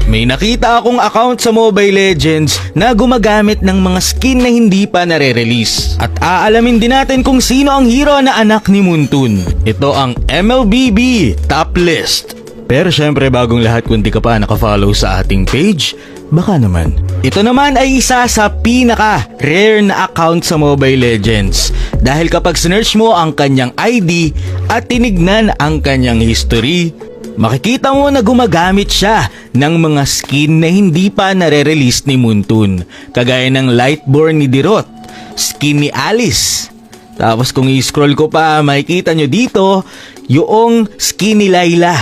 May nakita akong account sa Mobile Legends na gumagamit ng mga skin na hindi pa nare-release. At aalamin din natin kung sino ang hero na anak ni Muntun. Ito ang MLBB Top List. Pero syempre bagong lahat, kung di ka pa nakafollow sa ating page, baka naman. Ito naman ay isa sa pinaka-rare na account sa Mobile Legends. Dahil kapag sinearch mo ang kanyang ID at tinignan ang kanyang history, makikita mo na gumagamit siya ng mga skin na hindi pa nare-release ni Muntun. Kagaya ng Lightborn ni Dirot, skin ni Alice. Tapos kung i-scroll ko pa, makikita nyo dito yung skin ni Layla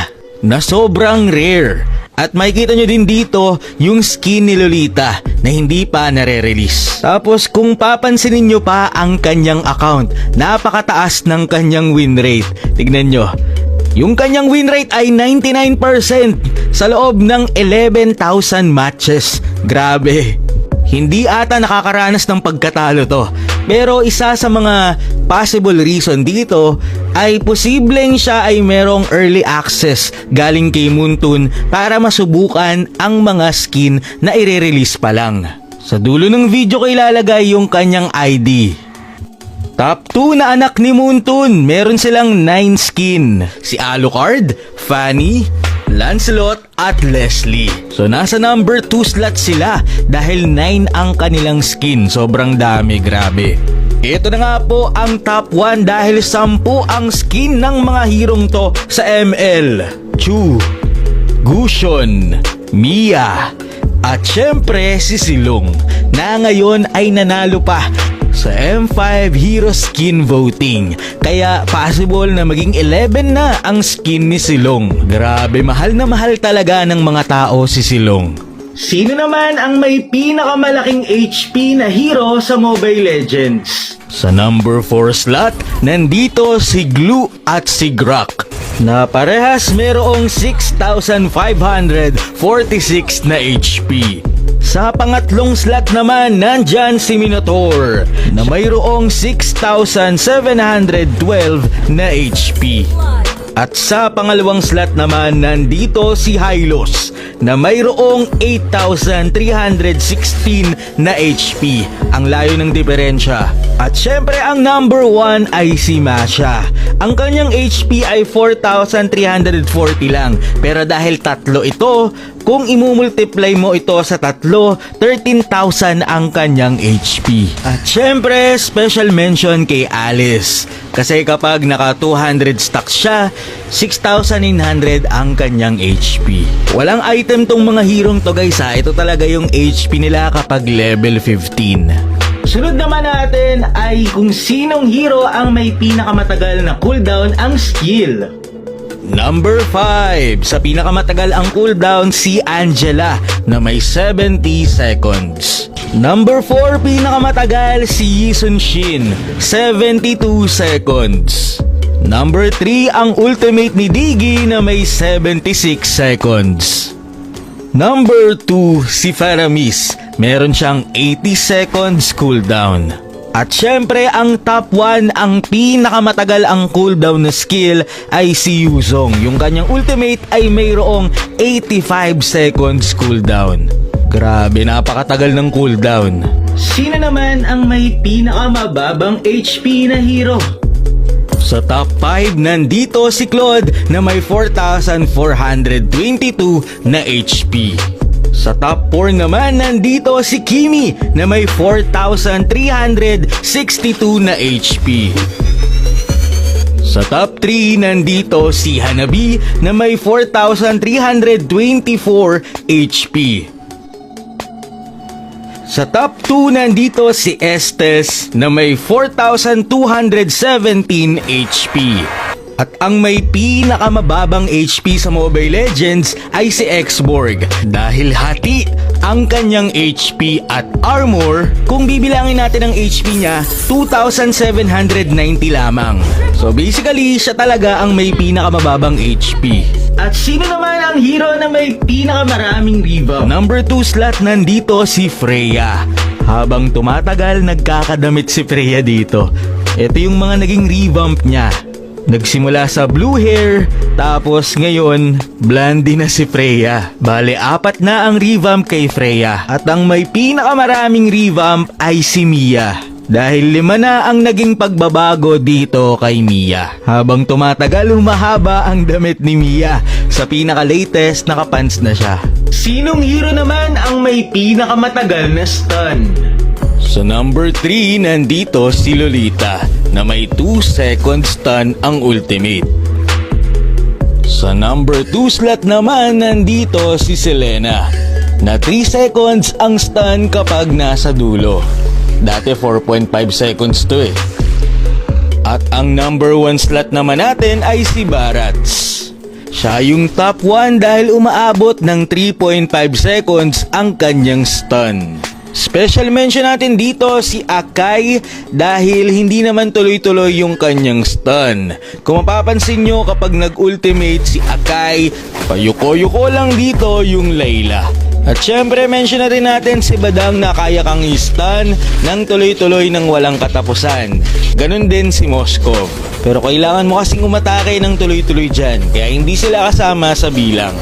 na sobrang rare. At makikita nyo din dito yung skin ni Lolita na hindi pa nare-release. Tapos kung papansinin nyo pa ang kanyang account, napakataas ng kanyang win rate. Tignan nyo. Yung kanyang win rate ay 99% sa loob ng 11,000 matches. Grabe. Hindi ata nakakaranas ng pagkatalo to. Pero isa sa mga possible reason dito ay posibleng siya ay merong early access galing kay Muntun para masubukan ang mga skin na i-release pa lang. Sa dulo ng video ko ilalagay yung kanyang ID. Top 2 na anak ni Muntun, meron silang 9 skin. Si Alucard, Fanny, Lancelot at Leslie. So nasa number 2 slot sila dahil 9 ang kanilang skin. Sobrang dami, grabe. Ito na nga po ang top 1 dahil 10 ang skin ng mga hirong to sa ML. Chu, Gusion, Mia, at syempre si Silong na ngayon ay nanalo pa sa M5 Hero Skin Voting. Kaya possible na maging 11 na ang skin ni Silong. Grabe, mahal na mahal talaga ng mga tao si Silong. Sino naman ang may pinakamalaking HP na hero sa Mobile Legends? Sa number 4 slot, nandito si Glue at si Grok na parehas merong 6,546 na HP. Sa pangatlong slot naman, nandyan si Minotaur na mayroong 6,712 na HP. At sa pangalawang slot naman, nandito si Hylos na mayroong 8,316 na HP. Ang layo ng diferensya. At syempre ang number 1 ay si Masha. Ang kanyang HP ay 4,340 lang. Pero dahil tatlo ito, kung imumultiply mo ito sa tatlo, 13,000 ang kanyang HP. At syempre, special mention kay Alice. Kasi kapag naka 200 stacks siya, 6,900 ang kanyang HP. Walang item tong mga hirong to guys ha. Ito talaga yung HP nila kapag level 15. Sunod naman natin ay kung sinong hero ang may pinakamatagal na cooldown ang skill. Number 5. Sa pinakamatagal ang cooldown si Angela na may 70 seconds. Number 4. Pinakamatagal si Yisun Shin, 72 seconds. Number 3. Ang ultimate ni Diggy na may 76 seconds. Number 2. Si Faramis, meron siyang 80 seconds cooldown. At syempre ang top 1, ang pinakamatagal ang cooldown na skill ay si Yuzong. Yung kanyang ultimate ay mayroong 85 seconds cooldown. Grabe, napakatagal ng cooldown. Sino naman ang may pinakamababang HP na hero? Sa top 5, nandito si Claude na may 4,422 na HP. Sa top 4 naman, nandito si Kimi na may 4,362 na HP. Sa top 3, nandito si Hanabi na may 4,324 HP. Sa top 2, nandito si Estes na may 4,217 HP. At ang may pinakamababang HP sa Mobile Legends ay si Xborg dahil hati ang kanyang HP at armor. Kung bibilangin natin ang HP niya, 2,790 lamang. So basically, siya talaga ang may pinakamababang HP. At sino naman ang hero na may pinakamaraming revamp? Number 2 slot, nandito si Freya. Habang tumatagal, nagkakadamit si Freya dito. Ito yung mga naging revamp niya. Nagsimula sa blue hair, tapos ngayon, blondie na si Freya. Bale, 4 na ang revamp kay Freya. At ang may pinakamaraming revamp ay si Mia. Dahil 5 na ang naging pagbabago dito kay Mia. Habang tumatagal, humahaba ang damit ni Mia. Sa pinaka-latest, nakapants na siya. Sinong hero naman ang may pinakamatagal na stun? Sa number 3, nandito si Lolita na may 2 second stun ang ultimate. Sa number 2 slot naman, nandito si Selena na 3 seconds ang stun kapag nasa dulo. Dati 4.5 seconds to eh. At ang number 1 slot naman natin ay si Barats. Siya yung top 1 dahil umaabot ng 3.5 seconds ang kanyang stun. Special mention natin dito si Akai dahil hindi naman tuloy-tuloy yung kanyang stun. Kung mapapansin nyo kapag nag-ultimate si Akai, payuko-yuko lang dito yung Layla. At syempre mention na rin natin si Badang na kaya kang i-stun ng tuloy-tuloy ng walang katapusan. Ganon din si Moskov. Pero kailangan mo kasing umatake ng tuloy-tuloy dyan kaya hindi sila kasama sa bilang.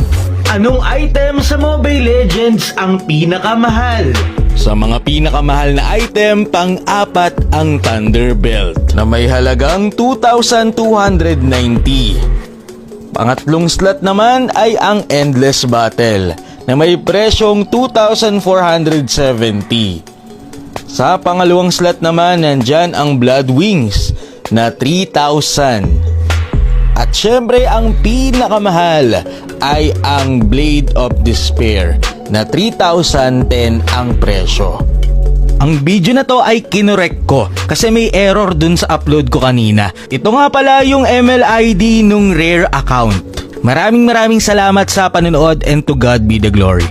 Anong item sa Mobile Legends ang pinakamahal? Sa mga pinakamahal na item, pang-4 ang Thunderbelt na may halagang 2,290. Pangatlong slot naman ay ang Endless Battle na may presyong 2,470. Sa pangalawang slot naman, nandyan ang Blood Wings na 3,000. At syempre, ang pinakamahal ay ang Blade of Despair na 3,010 ang presyo. Ang video na to ay kinorek ko kasi may error dun sa upload ko kanina. Ito nga pala yung MLID nung rare account. Maraming salamat sa panonood and to God be the glory.